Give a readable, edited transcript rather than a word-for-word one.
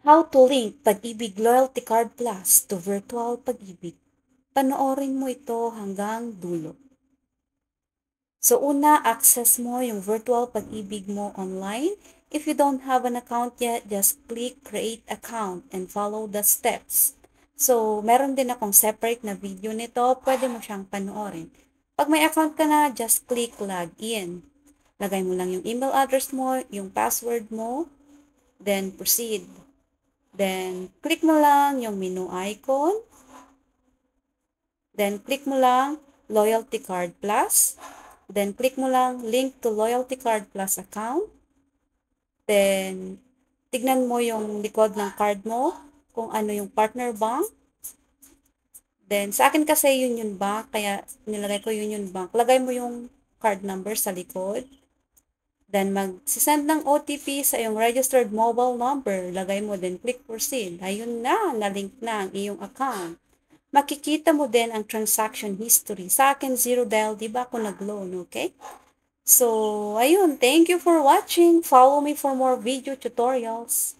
How to link Pag-ibig Loyalty Card Plus to Virtual Pag-ibig. Panoorin mo ito hanggang dulo. So una, access mo yung virtual pag-ibig mo online. If you don't have an account yet, just click create account and follow the steps. So meron din akong separate na video nito, pwede mo siyang panoorin. Pag may account ka na, just click login. Lagay mo lang yung email address mo, yung password mo, then proceed. Then click mo lang yung menu icon. Then click mo lang Loyalty Card Plus. Then, click mo lang link to Loyalty Card Plus account. Then, tignan mo yung likod ng card mo, kung ano yung partner bank. Then, sa akin kasi Union Bank, kaya nilagay ko Union Bank. Lagay mo yung card number sa likod. Then, mag-send ng OTP sa iyong registered mobile number. Lagay mo, then click proceed. Ayun na, na-link na ang iyong account. Makikita mo din ang transaction history. Sa akin, zero dahil di ba ako nag-loan, okay? So, ayun. Thank you for watching. Follow me for more video tutorials.